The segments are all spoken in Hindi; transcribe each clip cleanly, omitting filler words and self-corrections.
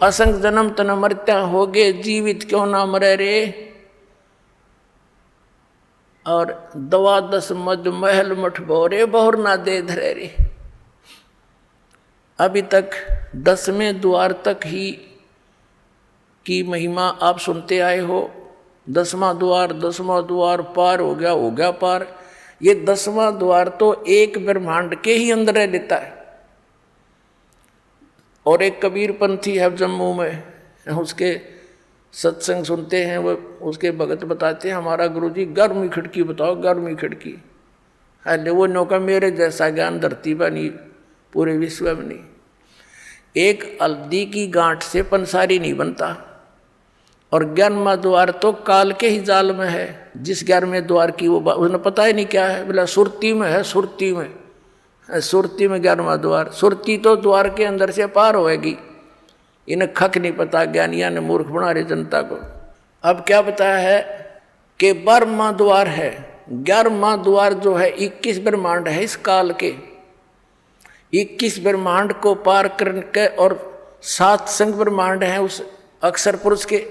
असंग जन्म तन मरत्या होगे, जीवित क्यों ना मरे रे। और 12 मद महल मठ भोरे, बहुर ना दे धरे रे। अभी तक 10वें द्वार तक ही की महिमा आप सुनते आए हो। 10वां द्वार पार हो गया पार। ये 10वां द्वार तो एक ब्रह्मांड के ही अंदर रह लेता है। और एक कबीर पंथी है जम्मू में, उसके सत्संग सुनते हैं, वो उसके भगत बताते हैं, हमारा गुरुजी 11वीं खिड़की बताओ, 11वीं खिड़की। अरे वो नौका मेरे जैसा ज्ञान धरती पर नहीं, पूरे विश्व में नहीं। एक हल्दी की गांठ से पंसारी नहीं बनता। और 11वां द्वार तो काल के ही जाल में है। जिस 11वें द्वार की वो उन्हें पता ही नहीं क्या है, बोला सुरती में है, सुरती में 11वां द्वार। सुरती तो द्वार के अंदर से पार होएगी। इन्हें खक नहीं पता, ज्ञानिया ने मूर्ख बना रहे जनता को। अब क्या बताया है कि 12वां द्वार है। 11वां द्वार जो है 21 ब्रह्मांड है इस काल के। 21 ब्रह्मांड को पार करके, और 7 संग ब्रह्मांड हैं उस अक्षर पुरुष के।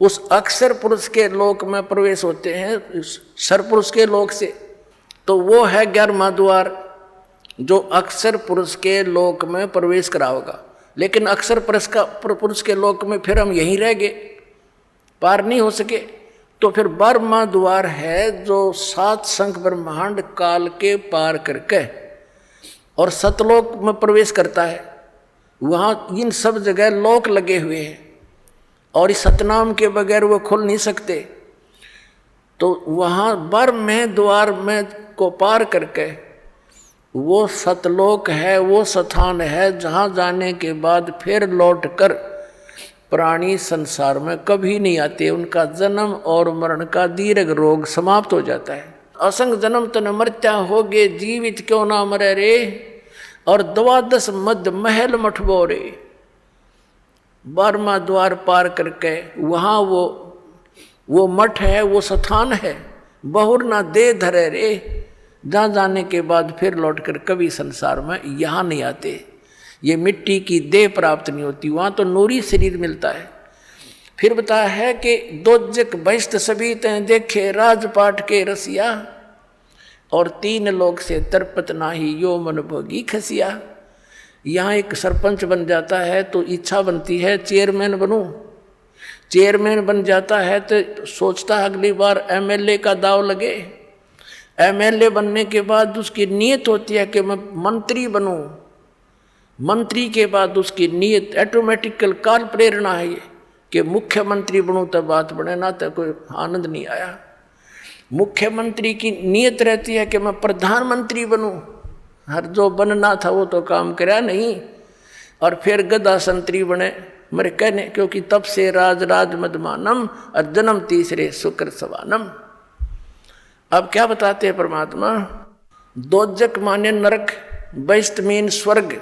उस अक्षर पुरुष के लोक में प्रवेश होते हैं सरपुरुष के लोक से। तो वो है 11वां द्वार जो अक्षर पुरुष के लोक में प्रवेश कराओगा। लेकिन अक्षर पुरुष के लोक में फिर हम यहीं रह गए, पार नहीं हो सके। तो फिर 12वां द्वार है जो 7 संख ब्रह्मांड काल के पार करके और सतलोक में प्रवेश करता है। वहाँ इन सब जगह लोक लगे हुए हैं और इस सतनाम के बगैर वो खुल नहीं सकते। तो वहाँ 12वें द्वार में को पार करके वो सतलोक है, वो स्थान है जहाँ जाने के बाद फिर लौटकर प्राणी संसार में कभी नहीं आते। उनका जन्म और मरण का दीर्घ रोग समाप्त हो जाता है। असंग जन्म तन मृत्या होगे, जीवित क्यों ना मरे रे। और 12 मद महल मठ बोरे, 12वां द्वार पार करके वहाँ वो मठ है, वो स्थान है। बहुर ना दे धरे रे, जहाँ जाने के बाद फिर लौटकर कभी संसार में यहाँ नहीं आते। ये मिट्टी की देह प्राप्त नहीं होती, वहाँ तो नूरी शरीर मिलता है। फिर बताया है कि दोजक बहिष्ट सभी तैं देखे, राजपाट के रसिया। और 3 लोक से तरपत नाही, यो मन भोगी खसिया। यहाँ एक सरपंच बन जाता है तो इच्छा बनती है चेयरमैन बनूं। चेयरमैन बन जाता है तो सोचता है अगली बार एमएलए का दाव लगे। एमएलए बनने के बाद उसकी नीयत होती है कि मैं मंत्री बनूं। मंत्री के बाद उसकी नीयत ऑटोमेटिकल काल प्रेरणा है ये कि मुख्यमंत्री बनूं, तब बात बने, ना तो कोई आनंद नहीं आया। मुख्यमंत्री की नीयत रहती है कि मैं प्रधानमंत्री बनूं। हर जो बनना था वो तो काम करा नहीं। और फिर गदा संतरी बने मेरे कहने, क्योंकि तब से राज मदमानम और जन्म तीसरे शुक्र सवानम। अब क्या बताते हैं परमात्मा, दोजक माने नरक, बहिष्ट मीन स्वर्ग।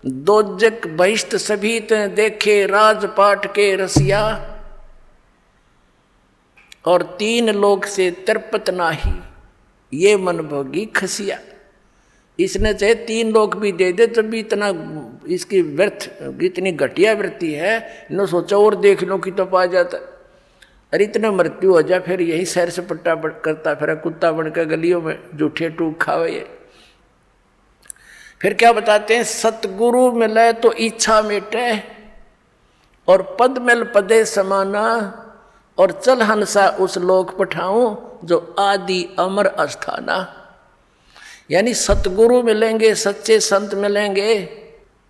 दोजक बहिष्ट सभी ते देखे, राजपाट के रसिया। और 3 लोक से तरपत नाही, ये मन भोगी खसिया। इसने चाहे 3 लोक भी दे दे तब भी इतना इसकी व्यर्थ, इतनी घटिया वृत्ति है। न सोचा और देख लो कि तो पा जाता। अरे इतना मृत्यु हो जाए फिर यही सैर सपट्टा करता फिर कुत्ता बनकर गलियों में जूठे टूक खावे ये। फिर क्या बताते हैं, सतगुरु मिले तो इच्छा मिटे, और पद मिल पदे समाना। और चल हंसा उस लोक पठाऊं, जो आदि अमर अस्थाना। यानी सतगुरु मिलेंगे, सच्चे संत मिलेंगे।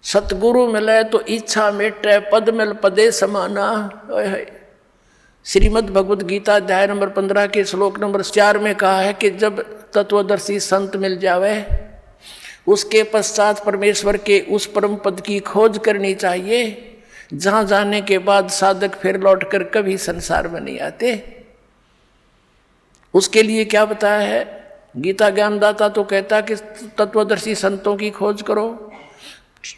सतगुरु मिले तो इच्छा मिटे, पद मिल पदे समाना। श्रीमद् भगवद गीता अध्याय नंबर 15 के श्लोक नंबर 4 में कहा है कि जब तत्वदर्शी संत मिल जावे, उसके पश्चात परमेश्वर के उस परम पद की खोज करनी चाहिए, जहाँ जाने के बाद साधक फिर लौटकर कभी संसार में नहीं आते। उसके लिए क्या बताया है, गीता ज्ञानदाता तो कहता कि तत्वदर्शी संतों की खोज करो।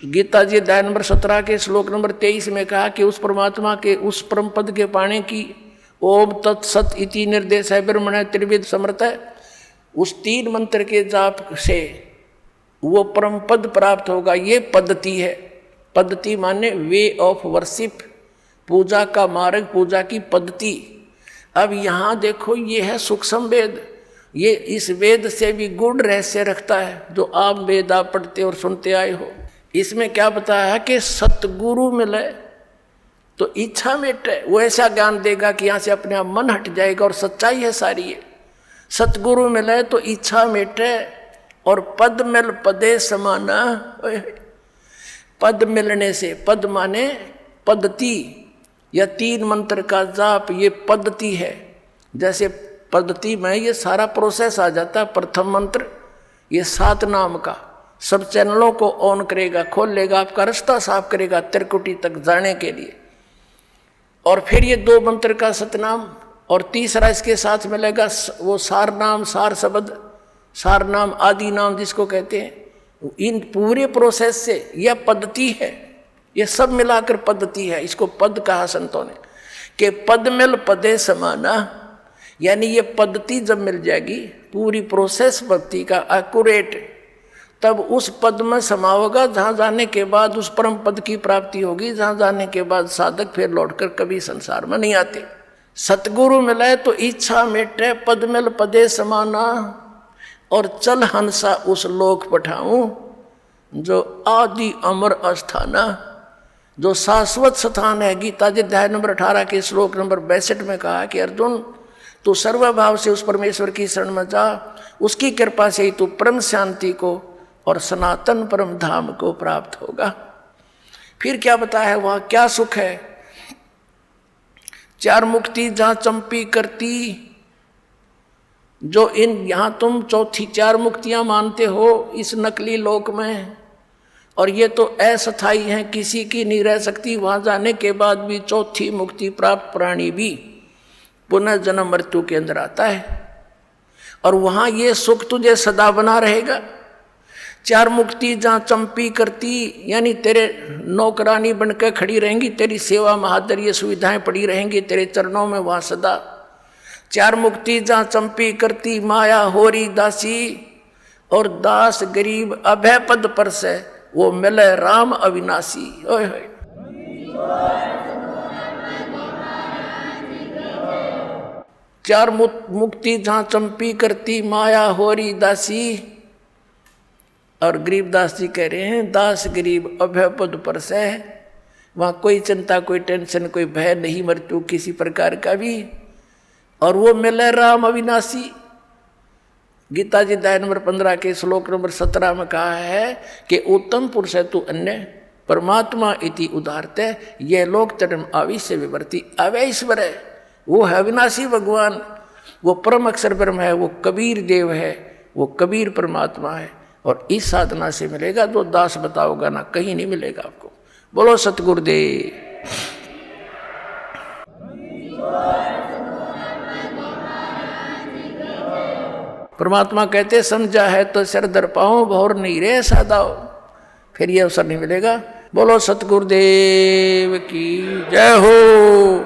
गीता जी अध्याय नंबर 17 के श्लोक नंबर 23 में कहा कि उस परमात्मा के उस परम पद के पाने की ओम तत्सत इति निर्देश है ब्रह्मण त्रिविध समर्थ है। उस 3 मंत्र के जाप से वो परम पद प्राप्त होगा, ये पद्धति है। पद्धति माने वे ऑफ वर्शिप, पूजा का मार्ग, पूजा की पद्धति। अब यहाँ देखो ये है सूक्ष्म वेद, ये इस वेद से भी गूढ़ रहस्य रखता है जो आप वेद आप पढ़ते और सुनते आए हो। इसमें क्या बताया है कि सतगुरु मिले तो इच्छा मिटे, वो ऐसा ज्ञान देगा कि यहाँ से अपने आप मन हट जाएगा और सच्चाई है सारी है। सतगुरु मिले तो इच्छा मिटे और पद मिल पदे समाना। पद मिलने से, पद माने पद्धति या 3 मंत्र का जाप, ये पद्धति है। जैसे पद्धति में ये सारा प्रोसेस आ जाता है। प्रथम मंत्र ये 7 नाम का सब चैनलों को ऑन करेगा, खोल लेगा, आपका रास्ता साफ करेगा त्रिकुटी तक जाने के लिए। और फिर ये 2 मंत्र का सतनाम और तीसरा इसके साथ मिलेगा वो सार नाम, सार शब्द, सार नाम, आदि नाम जिसको कहते हैं। इन पूरे प्रोसेस से यह पद्धति है, ये सब मिलाकर पद्धति है। इसको पद कहा संतों ने कि पद मिल पदे समाना, यानी ये पद्धति जब मिल जाएगी पूरी प्रोसेस भक्ति का एक्यूरेट, तब उस पद में समा होगा जहाँ जाने के बाद उस परम पद की प्राप्ति होगी, जहाँ जाने के बाद साधक फिर लौटकर कभी संसार में नहीं आते। सतगुरु मिले तो इच्छा मिटे, पद मिल पदे समाना, और चल हंसा उस लोक पठाऊं जो आदि अमर अस्थाना, जो शाश्वत स्थान है। गीता जी अध्याय नंबर 18 के श्लोक नंबर 62 में कहा कि अर्जुन तू सर्वभाव से उस परमेश्वर की शरण में जा, उसकी कृपा से ही तू परम शांति को और सनातन परम धाम को प्राप्त होगा। फिर क्या बताया है वहाँ क्या सुख है। 4 मुक्ति जहाँ चंपी करती, जो इन यहाँ तुम चौथी 4 मुक्तियाँ मानते हो इस नकली लोक में, और ये तो अस्थायी हैं, किसी की नहीं रह सकती। वहाँ जाने के बाद भी चौथी मुक्ति प्राप्त प्राणी भी पुनः जन्म मृत्यु के अंदर आता है, और वहाँ ये सुख तुझे सदा बना रहेगा। 4 मुक्ति जहाँ चंपी करती, यानी तेरे नौकरानी बनकर खड़ी रहेंगी, तेरी सेवा महादर ये सुविधाएं पड़ी रहेंगी तेरे चरणों में वहाँ सदा। 4 मुक्ति जहाँ चंपी करती, माया होरी दासी, और दास गरीब अभय पद पर से वो मिले राम अविनाशी। ओए होए 4 मुक्ति जहाँ चंपी करती, माया होरी दासी, और गरीबदास जी कह रहे हैं दास गरीब अभय पद पर से, वहाँ कोई चिंता, कोई टेंशन, कोई भय नहीं मृत्यु किसी प्रकार का भी, और वो मिले राम अविनाशी। गीता जी अध्याय नंबर 15 के श्लोक नंबर 17 में कहा है कि उत्तम पुरुष है तू अन्य परमात्मा इति उदारते, ये लोक चरम आविश्य विवर्ती। अवैश्वर है, वो है अविनाशी भगवान, वो परम अक्षर ब्रह्म है, वो कबीर देव है, वो कबीर परमात्मा है। और इस साधना से मिलेगा जो दास बताओगा ना, कहीं नहीं मिलेगा आपको। बोलो सतगुरुदेव। परमात्मा कहते समझा है तो सिर दर पाओ, भौर नहीं रे सादाओ, फिर ये अवसर नहीं मिलेगा। बोलो सतगुरुदेव की जय हो।